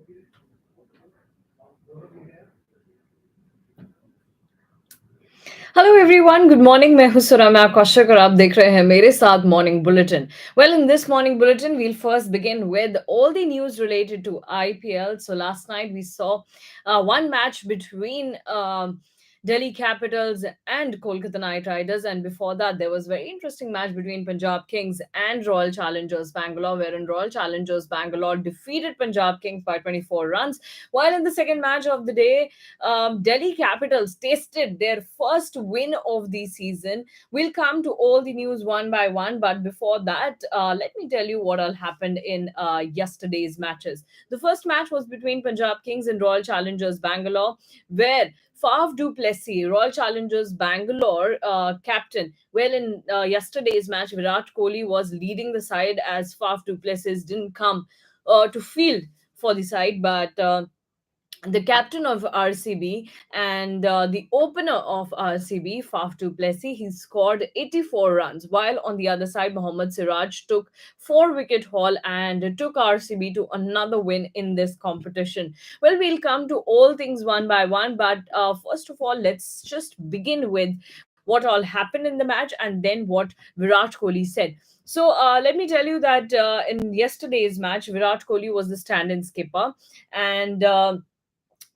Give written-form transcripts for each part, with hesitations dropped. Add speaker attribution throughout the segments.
Speaker 1: Hello everyone, good morning. मैं हूं सुरा, मैं कौशिक और आप देख रहे हैं मेरे साथ morning bulletin. Well, in this morning bulletin we'll first begin with all the news related to IPL. So last night we saw one match between Delhi Capitals and Kolkata Knight Riders, and before that there was a very interesting match between Punjab Kings and Royal Challengers Bangalore, wherein Royal Challengers Bangalore defeated Punjab Kings by 24 runs. While in the second match of the day, Delhi Capitals tasted their first win of the season. We'll come to all the news one by one, but before that, let me tell you what all happened in yesterday's matches. The first match was between Punjab Kings and Royal Challengers Bangalore, where Faf du Plessis, Royal Challengers Bangalore captain. Well, in yesterday's match, Virat Kohli was leading the side as Faf du Plessis didn't come to field for the side, but the captain of RCB and the opener of RCB, Faf du Plessis, he scored 84 runs. While on the other side, Mohammad Siraj took 4 wicket haul and took RCB to another win in this competition. Well, we'll come to all things one by one, but first of all, let's just begin with what all happened in the match and then what Virat Kohli said. So let me tell you that in yesterday's match, Virat Kohli was the stand-in skipper, and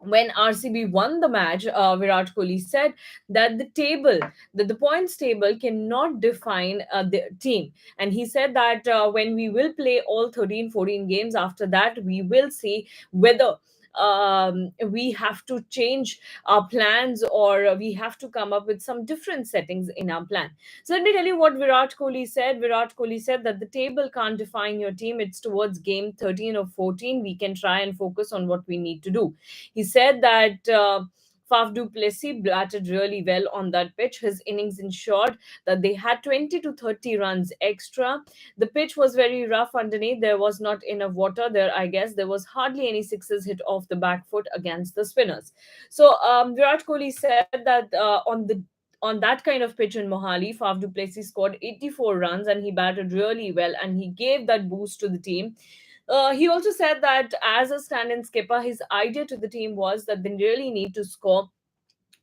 Speaker 1: when RCB won the match, Virat Kohli said that the points table cannot define the team. And he said that when we will play all 13, 14 games, after that, we will see whether we have to change our plans or we have to come up with some different settings in our plan. So let me tell you what Virat Kohli said. Virat Kohli said that the table can't define your team. It's towards game 13 or 14. We can try and focus on what we need to do. He said that Faf du Plessis batted really well on that pitch. His innings ensured that they had 20 to 30 runs extra. The pitch was very rough underneath. There was not enough water there, I guess. There was hardly any sixes hit off the back foot against the spinners. So Virat Kohli said that on that kind of pitch in Mohali, Faf du Plessis scored 84 runs and he batted really well and he gave that boost to the team. He also said that as a stand-in skipper, his idea to the team was that they really need to score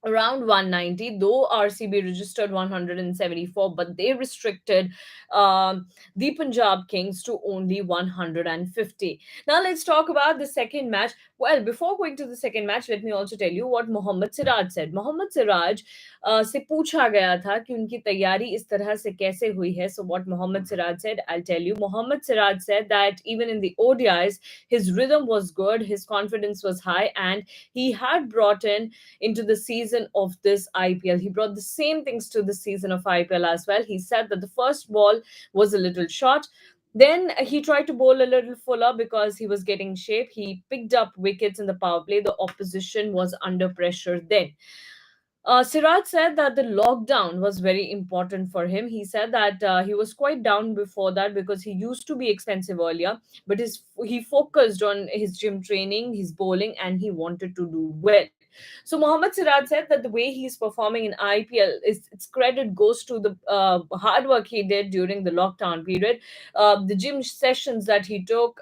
Speaker 1: around 190, though RCB registered 174, but they restricted the Punjab Kings to only 150. Now let's talk about the second match. Well, before going to the second match, let me also tell you what Mohammad Siraj said. Mohammad Siraj से पूछा गया था कि उनकी तैयारी इस तरह से कैसे हुई है. So what Mohammad Siraj said, I'll tell you. Mohammad Siraj said that even in the ODIs, his rhythm was good, his confidence was high, and he had brought into the season of this IPL. He brought the same things to the season of IPL as well. He said that the first ball was a little short. Then he tried to bowl a little fuller because he was getting shape. He picked up wickets in the power play. The opposition was under pressure then. Siraj said that the lockdown was very important for him. He said that he was quite down before that because he used to be expensive earlier, but he focused on his gym training, his bowling, and he wanted to do well. So Mohammad Siraj said that the way he's performing in IPL is its credit goes to the hard work he did during the lockdown period, the gym sessions that he took.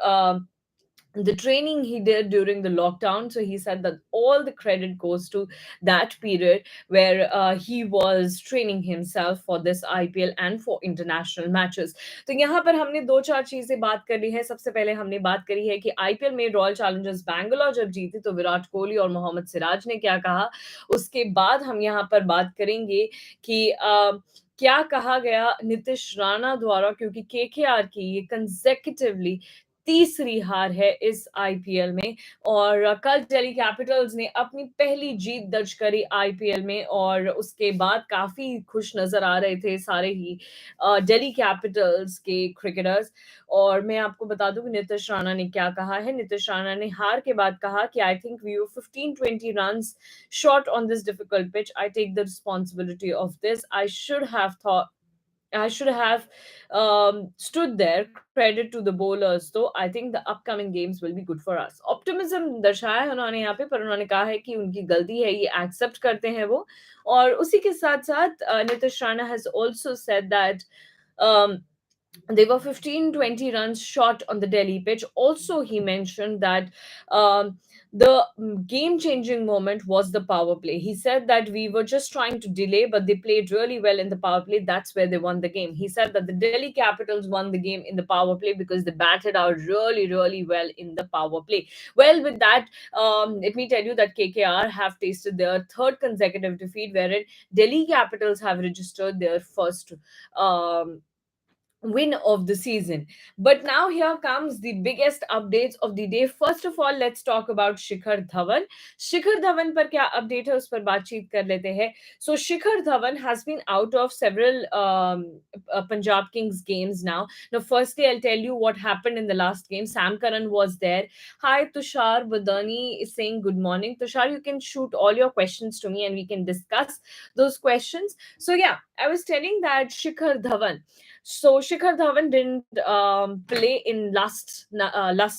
Speaker 1: The training he did during the lockdown. So he said that all the credit goes to that period where he was training himself for this IPL and for international matches. तो यहाँ पर हमने दो चार चीजें बात कर ली है. सबसे पहले हमने बात करी है कि आईपीएल में रॉयल चैलेंजर्स बैंगलोर जब जीती तो विराट कोहली और मोहम्मद सिराज ने क्या कहा. उसके बाद हम यहाँ पर बात करेंगे कि क्या कहा गया नीतीश राणा द्वारा, क्योंकि केकेआर की ये कंसेक्यूटिवली तीसरी हार है इस आईपीएल में. और कल दिल्ली कैपिटल्स ने अपनी पहली जीत दर्ज करी आईपीएल में और उसके बाद काफी खुश नजर आ रहे थे सारे ही दिल्ली कैपिटल्स के क्रिकेटर्स. और मैं आपको बता दूं कि नीतीश राणा ने क्या कहा है. नीतीश राणा ने हार के बाद कहा कि I think we were 15-20 runs short on this difficult pitch. I take the responsibility of this. I should have stood there. Credit to the bowlers, though. I think the upcoming games will be good for us. Optimism दर्शाया है उन्होंने यहाँ पे, पर उन्होंने कहा है कि उनकी गलती है, ये एक्सेप्ट करते हैं वो. और उसी के साथ साथ Nitish Rana has also said that they were 15-20 runs short on the Delhi pitch. Also, he mentioned that the game changing moment was the power play. He said that we were just trying to delay, but they played really well in the power play. That's where they won the game. He said that the Delhi Capitals won the game in the power play because they batted out really, really well in the power play. Well, with that, let me tell you that KKR have tasted their third consecutive defeat, wherein Delhi Capitals have registered their first um, win of the season. But now here comes the biggest updates of the day. First of all, let's talk about Shikhar Dhawan. Shikhar Dhawan पर क्या update है उस पर बातचीत कर लेते हैं. So Shikhar Dhawan has been out of several Punjab Kings games now. Now, firstly, I'll tell you what happened in the last game. Sam Curran was there. Hi, Tushar Badani is saying good morning. Tushar, you can shoot all your questions to me and we can discuss those questions. So yeah, I was telling that Shikhar Dhawan. So Shikhar Dhawan didn't play in last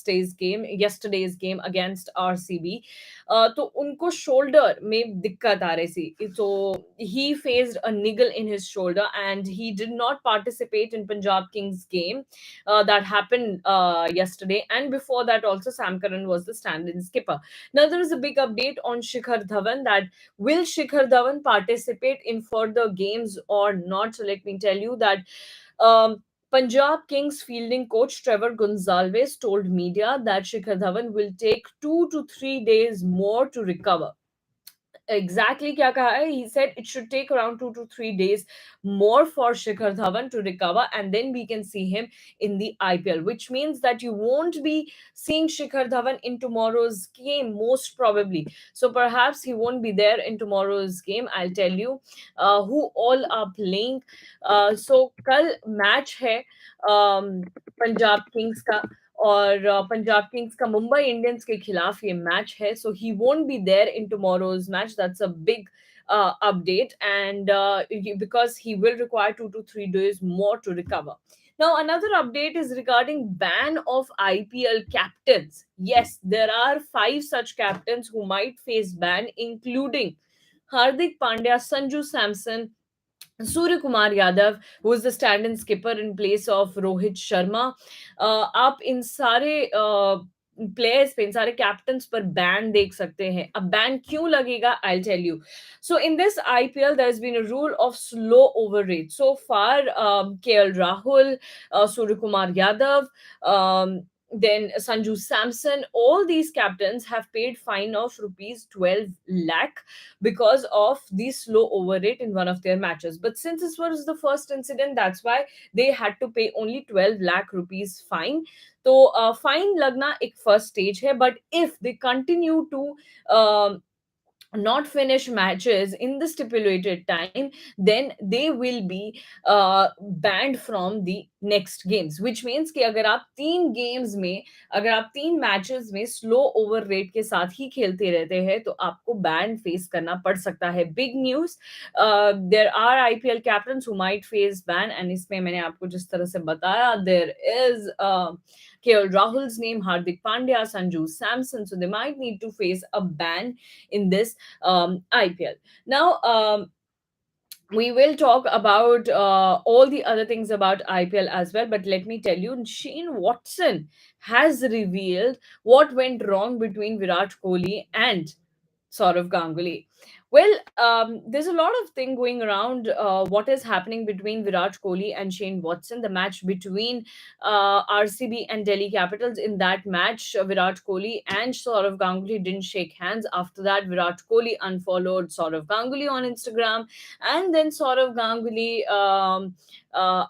Speaker 1: day's game, yesterday's game against RCB. तो उनको shoulder में दिक्कत आ रही थी. So he faced a niggle in his shoulder and he did not participate in Punjab Kings game that happened yesterday. And before that, also Sam Curran was the stand-in skipper. Now there is a big update on Shikhar Dhawan that will Shikhar Dhawan participate in further games or not? So let me tell you that Punjab Kings fielding coach Trevor Gonsalves told media that Shikhar Dhawan will take 2 to 3 days more to recover. Exactly क्या कहा है? He said it should take around 2 to 3 days more for Shikhar Dhawan to recover, and then we can see him in the IPL, which means that you won't be seeing Shikhar Dhawan in tomorrow's game, most probably. So perhaps he won't be there in tomorrow's game. I'll tell you who all are playing. So कल match है Punjab Kings का, और Punjab Kings का Mumbai Indians के खिलाफ ये match है. So he won't be there in tomorrow's match. That's a big update, and because he will require 2 to 3 days more to recover. Now another update is regarding ban of IPL captains. Yes, there are 5 such captains who might face ban, including Hardik Pandya, Sanju Samson, Surya Kumar Yadav, who is the stand-in skipper in place of Rohit Sharma. आप इन सारे players पे, इन सारे captains पर ban देख सकते हैं. अब ban क्यों लगेगा? I'll tell you. So in this IPL, there's been a rule of slow over rate. So far, KL Rahul, Surya Kumar Yadav, then Sanju Samson, all these captains have paid fine of rupees 12 lakh because of the slow over rate in one of their matches. But since this was the first incident, that's why they had to pay only 12 lakh rupees fine. So fine lagna ek first stage hai, but if they continue to not finish matches in the stipulated time, then they will be banned from the next games, which means कि अगर आप 3 games में, अगर आप 3 matches में slow over rate के साथ ही खेलते रहते हैं तो आपको बैन फेस करना पड़ सकता है. Big news. There are IPL captains who might face ban, and इसमें मैंने आपको जिस तरह से बताया, there is KL Rahul's name, Hardik Pandya, Sanju Samson. So they might need to face a ban in this IPL. Now, we will talk about all the other things about IPL as well. But let me tell you, Shane Watson has revealed what went wrong between Virat Kohli and Sourav Ganguly. Well, there's a lot of thing going around what is happening between Virat Kohli and Shane Watson. The match between RCB and Delhi Capitals. In that match, Virat Kohli and Sourav Ganguly didn't shake hands. After that, Virat Kohli unfollowed Sourav Ganguly on Instagram, and then Sourav Ganguly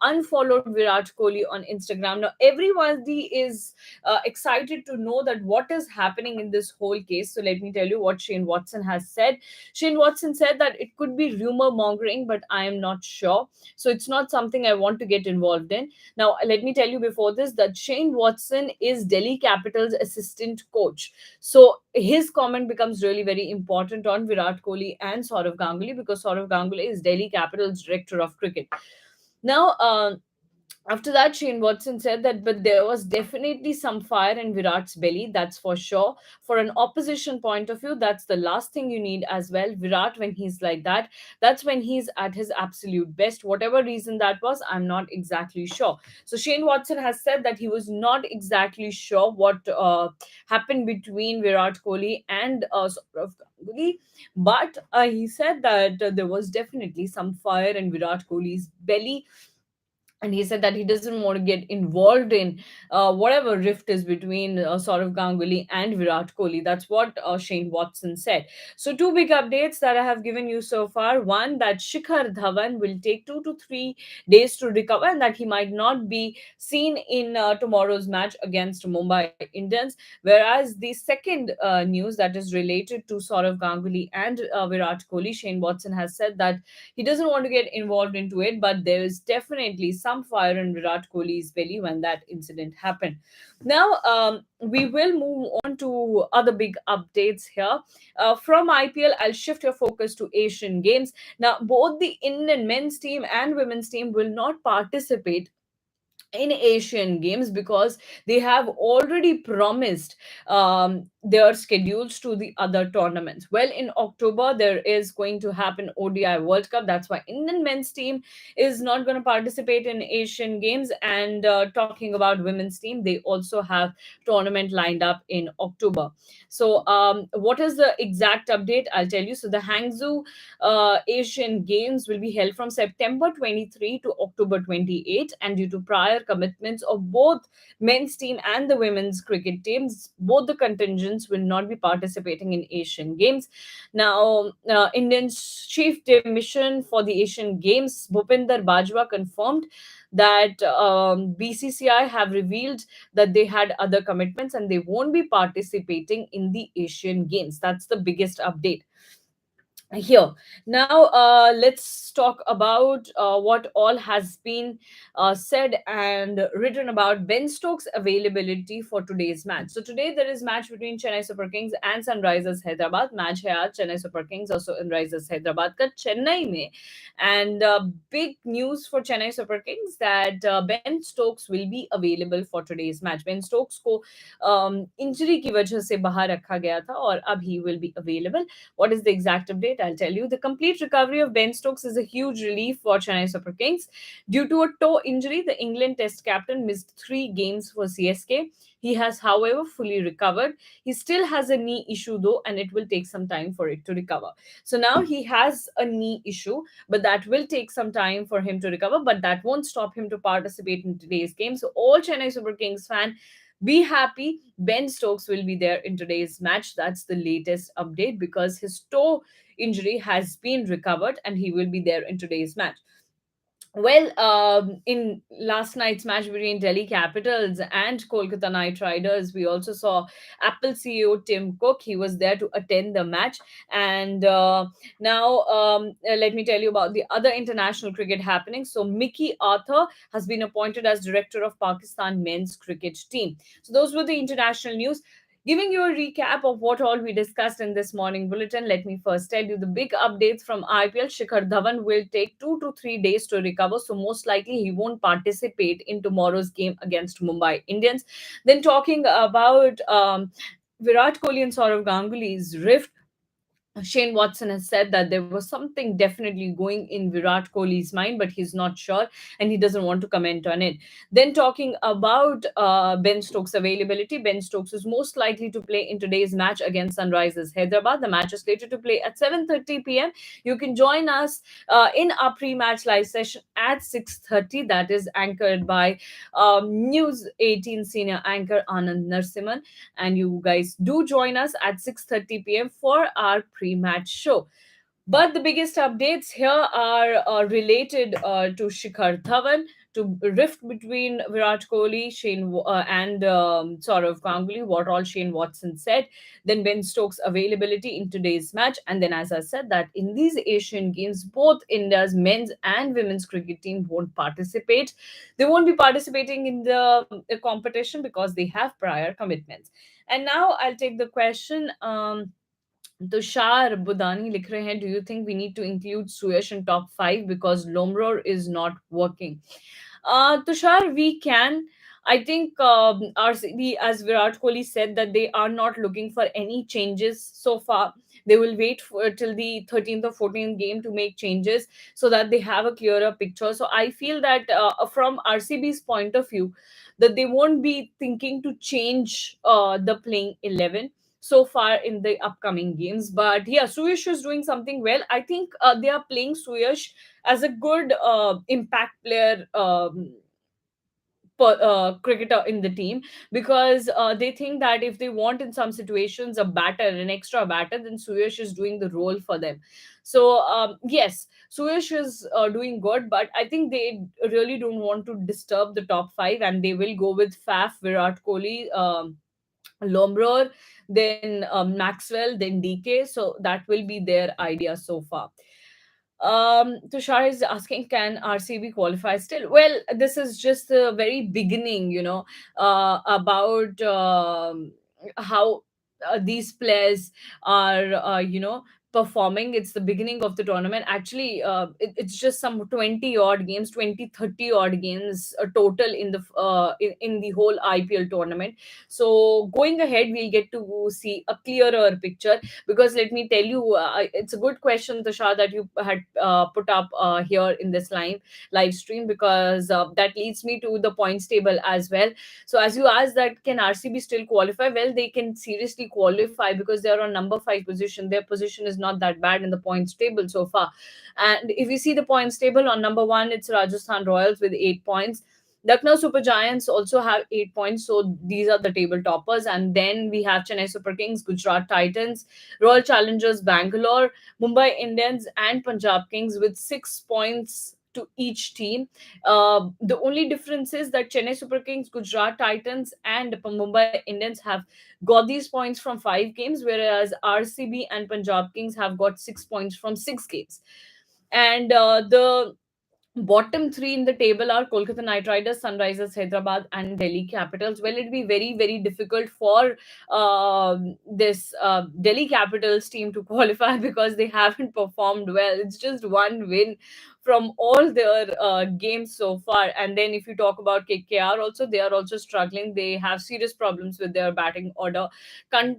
Speaker 1: unfollowed Virat Kohli on Instagram. Now, everybody is excited to know that what is happening in this whole case. So let me tell you what Shane Watson has said. Shane Watson said that it could be rumor mongering, but I am not sure. So it's not something I want to get involved in. Now, let me tell you before this that Shane Watson is Delhi Capitals assistant coach. So his comment becomes really very important on Virat Kohli and Sourav Ganguly, because Sourav Ganguly is Delhi Capitals director of cricket. Now, After that, Shane Watson said that, but there was definitely some fire in Virat's belly, that's for sure. For an opposition point of view, that's the last thing you need as well. Virat, when he's like that, that's when he's at his absolute best. Whatever reason that was, I'm not exactly sure. So Shane Watson has said that he was not exactly sure what happened between Virat Kohli and Sourav Ganguly, but he said that there was definitely some fire in Virat Kohli's belly, and he said that he doesn't want to get involved in whatever rift is between Sourav Ganguly and Virat Kohli. That's what Shane Watson said. So, two big updates that I have given you so far. One, that Shikhar Dhawan will take 2 to 3 days to recover, and that he might not be seen in tomorrow's match against Mumbai Indians. Whereas the second news that is related to Sourav Ganguly and Virat Kohli, Shane Watson has said that he doesn't want to get involved into it, but there is definitely some fire in Virat Kohli's belly when that incident happened. Now, we will move on to other big updates here. From IPL, I'll shift your focus to Asian Games. Now, both the Indian men's team and women's team will not participate in Asian Games because they have already promised their schedules to the other tournaments. Well, in October, there is going to happen ODI World Cup. That's why Indian men's team is not going to participate in Asian Games. And talking about women's team, they also have tournament lined up in October. So, what is the exact update? I'll tell you. So, the Hangzhou Asian Games will be held from September 23 to October 28, and due to prior commitments of both men's team and the women's cricket teams, both the contingents will not be participating in Asian Games. Now, Indian's chief de mission for the Asian Games, Bhupinder Bajwa, confirmed that BCCI have revealed that they had other commitments and they won't be participating in the Asian Games. That's the biggest update here. Now, let's talk about what all has been said and written about Ben Stokes' availability for today's match. So today there is match between Chennai Super Kings and Sunrisers Hyderabad. Match है आज Chennai Super Kings और Sunrisers Hyderabad का चेन्नई में. And big news for Chennai Super Kings that Ben Stokes will be available for today's match. Ben Stokes को injury की वजह से बाहर रखा गया था और अब he will be available. What is the exact update? I'll tell you. The complete recovery of Ben Stokes is a huge relief for Chennai Super Kings. Due to a toe injury, the England Test captain missed 3 games for CSK. He has, however, fully recovered. He still has a knee issue though, and it will take some time for it to recover. So now he has a knee issue, but that will take some time for him to recover. But that won't stop him to participate in today's game. So all Chennai Super Kings fan, be happy. Ben Stokes will be there in today's match. That's the latest update because his toe injury has been recovered and he will be there in today's match. Well, in last night's match between Delhi Capitals and Kolkata Knight Riders, we also saw Apple CEO Tim Cook. He was there to attend the match. And now, let me tell you about the other international cricket happenings. So, Mickey Arthur has been appointed as director of Pakistan men's cricket team. So, those were the international news. Giving you a recap of what all we discussed in this morning bulletin, let me first tell you the big updates from IPL. Shikhar Dhawan will take 2 to 3 days to recover, so most likely he won't participate in tomorrow's game against Mumbai Indians. Then talking about Virat Kohli and Sourav Ganguly's rift, Shane Watson has said that there was something definitely going in Virat Kohli's mind, but he's not sure and he doesn't want to comment on it. Then, talking about Ben Stokes' availability, Ben Stokes is most likely to play in today's match against Sunrisers Hyderabad. The match is slated to play at 7:30 p.m. You can join us in our pre-match live session at 6:30. That is anchored by News 18 senior anchor Anand Narsiman, and you guys do join us at 6:30 p.m. for our pre-match show. But the biggest updates here are related to Shikhar Dhawan, to rift between Virat Kohli, and Sourav Ganguly, what all Shane Watson said. Then Ben Stokes' availability in today's match. And then, as I said, that in these Asian Games, both India's men's and women's cricket team won't participate. They won't be participating in the competition because they have prior commitments. And now I'll take the question. Tushar बुदानी लिख रहे हैं, do you think we need to include Suyash in top 5 because Lomror is not working? Tushar, we can. I think RCB, as Virat Kohli said, that they are not looking for any changes so far. They will wait for till the 13th or 14th game to make changes so that they have a clearer picture. So I feel that from RCB's point of view, that they won't be thinking to change the playing 11 so far in the upcoming games. But yeah, Suyash is doing something well. I think they are playing Suyash as a good impact player, cricketer in the team, because they think that if they want in some situations a batter, an extra batter, then Suyash is doing the role for them. So yes, Suyash is doing good, but I think they really don't want to disturb the top five, and they will go with Faf, Virat Kohli, Lomror, then Maxwell, then DK. So that will be their idea so far. Tushar is asking, can RCB qualify still? Well, this is just the very beginning, about how these players are, performing. It's the beginning of the tournament. Actually, it's just some 20 odd games, 20, 30 odd games total in the whole IPL tournament. So going ahead, we'll get to see a clearer picture, because let me tell you, it's a good question, Tushar, that you had put up here in this live stream, because that leads me to the points table as well. So as you asked, that can RCB still qualify? Well, they can seriously qualify, because they are on number 5 position. Their position is not that bad in the points table so far. And if you see the points table, on number 1 it's Rajasthan Royals with 8 points. Lucknow Super Giants also have 8 points, so these are the table toppers. And then we have Chennai Super Kings, Gujarat Titans, Royal Challengers Bangalore, Mumbai Indians, and Punjab Kings with 6 points to each team. The only difference is that Chennai Super Kings, Gujarat Titans, and Mumbai Indians have got these points from 5 games, whereas RCB and Punjab Kings have got 6 points from 6 games. And the bottom three in the table are Kolkata Knight Riders, Sunrisers Hyderabad, and Delhi Capitals. Well, it'll be very, very difficult for this Delhi Capitals team to qualify because they haven't performed well. It's just one win from all their games so far. And then if you talk about KKR, also they are also struggling. They have serious problems with their batting order.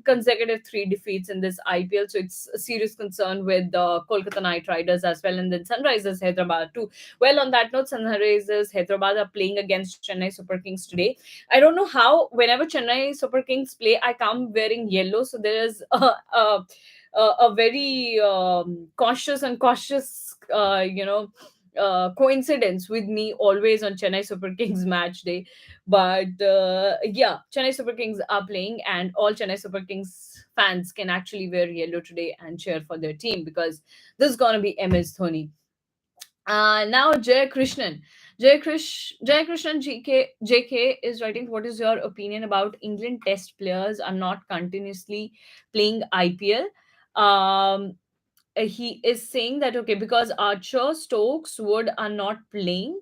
Speaker 1: Consecutive 3 defeats in this IPL, so it's a serious concern with the Kolkata Knight Riders as well, and then Sunrisers Hyderabad too. Well, on that note, Sunrisers Hyderabad are playing against Chennai Super Kings today. I don't know how, whenever Chennai Super Kings play, I come wearing yellow. So there is a very cautious, coincidence with me always on Chennai Super Kings match day. But yeah, Chennai Super Kings are playing, and all Chennai Super Kings fans can actually wear yellow today and cheer for their team, because this is going to be MS Dhoni. Now Jay Krishnan. Jay Krishnan JK is writing, what is your opinion about England test players are not continuously playing IPL? He is saying that, okay, because Archer, Stokes, Wood are not playing.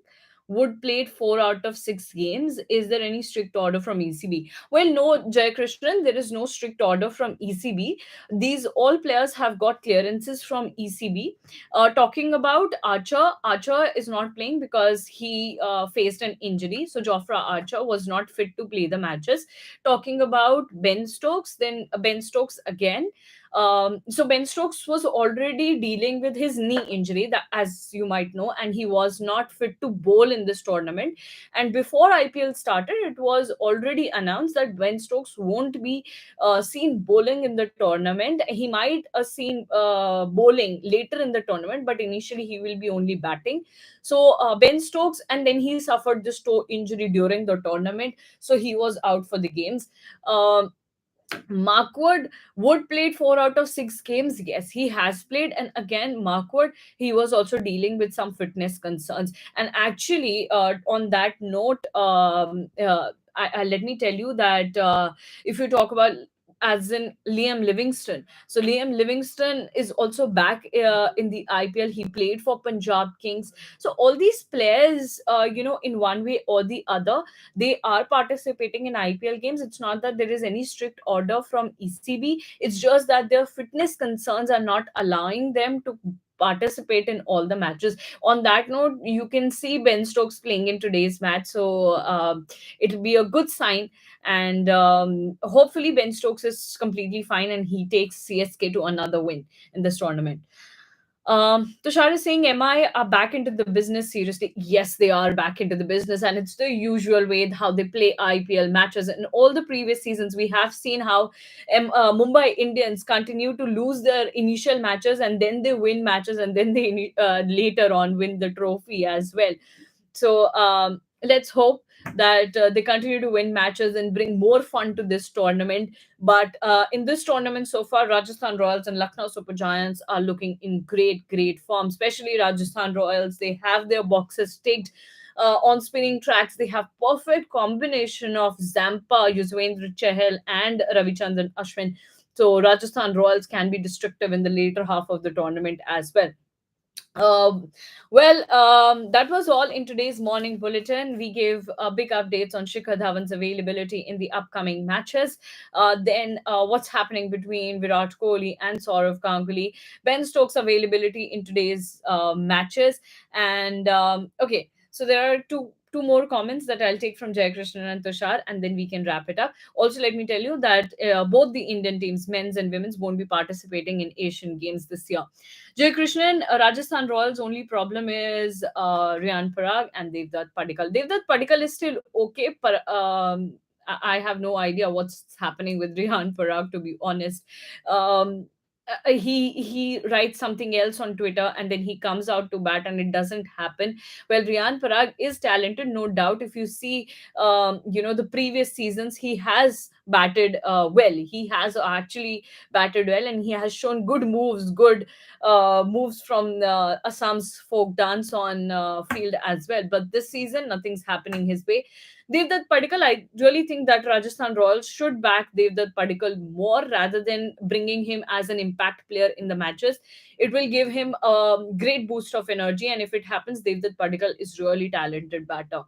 Speaker 1: Wood played 4 out of 6 games. Is there any strict order from ECB? Well, no, Jay Krishnan, there is no strict order from ECB. These all players have got clearances from ECB. Talking about Archer, Archer is not playing because he faced an injury. So Jofra Archer was not fit to play the matches. Talking about Ben Stokes, then Ben Stokes again. So Ben Stokes was already dealing with his knee injury, that, as you might know, and he was not fit to bowl in this tournament. And before IPL started, it was already announced that Ben Stokes won't be seen bowling in the tournament. He might seen bowling later in the tournament, but initially he will be only batting. So Ben Stokes, and then he suffered this toe injury during the tournament, so he was out for the games. Um Mark Wood played 4 out of 6 games. Yes, he has played, and again, Mark Wood, he was also dealing with some fitness concerns. And actually, on that note, let me tell you that if you talk about, as in Liam Livingston, so Liam Livingston is also back in the IPL. He played for Punjab Kings. So all these players, in one way or the other, they are participating in IPL games. It's not that there is any strict order from ECB. It's just that their fitness concerns are not allowing them to participate in all the matches. On that note, you can see Ben Stokes playing in today's match, so it'll be a good sign. And hopefully Ben Stokes is completely fine and he takes CSK to another win in this tournament. Tushar is saying, MI are back into the business seriously. Yes, they are back into the business, and it's the usual way how they play IPL matches. In all the previous seasons, we have seen how Mumbai Indians continue to lose their initial matches and then they win matches and then they later on win the trophy as well. So let's hope that they continue to win matches and bring more fun to this tournament. But in this tournament so far, Rajasthan Royals and Lucknow Super Giants are looking in great, great form. Especially Rajasthan Royals, they have their boxes ticked. On spinning tracks, they have perfect combination of Zampa, Yuzvendra Chahal, and Ravichandran Ashwin. So Rajasthan Royals can be destructive in the later half of the tournament as well. That was all in today's morning bulletin. We gave big updates on Shikhar Dhawan's availability in the upcoming matches. Then, what's happening between Virat Kohli and Sourav Ganguly, Ben Stokes' availability in today's matches, and okay. So there are two more comments that I'll take from Jayakrishnan and Tushar, and then we can wrap it up. Also, let me tell you that both the Indian teams, men's and women's, won't be participating in Asian Games this year. Jay Krishnan, Rajasthan Royals' only problem is Riyan Parag and Devdutt Padikkal. Devdutt Padikkal is still okay, but I have no idea what's happening with Riyan Parag, to be honest. Um, he writes something else on Twitter and then he comes out to bat and it doesn't happen. Well, Riyan Parag is talented, no doubt. If you see, the previous seasons, he has batted well. He has actually batted well and he has shown good moves, good moves from Assam's folk dance on field as well. But this season, nothing's happening his way. Devdutt Padikkal, I really think that Rajasthan Royals should back Devdutt Padikkal more rather than bringing him as an impact player in the matches. It will give him a great boost of energy, and if it happens, Devdutt Padikkal is really talented batter.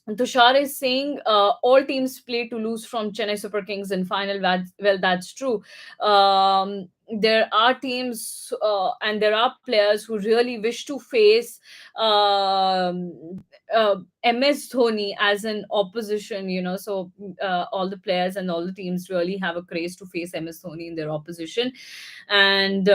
Speaker 1: Tushar is saying all teams play to lose from Chennai Super Kings in final. Well, that's true. There are teams and there are players who really wish to face MS Dhoni as an opposition. So all the players and all the teams really have a craze to face MS Dhoni in their opposition, and.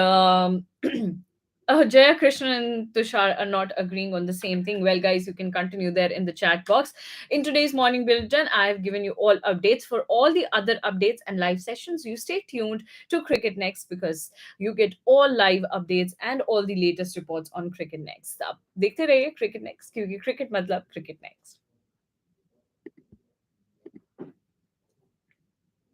Speaker 1: Jaya Krishnan and Tushar are not agreeing on the same thing. Well, guys, you can continue there in the chat box. In today's morning bulletin, I have given you all updates. For all the other updates and live sessions, you stay tuned to Cricket Next because you get all live updates and all the latest reports on Cricket Next. अब देखते रहिए Cricket Next क्योंकि cricket मतलब Cricket Next.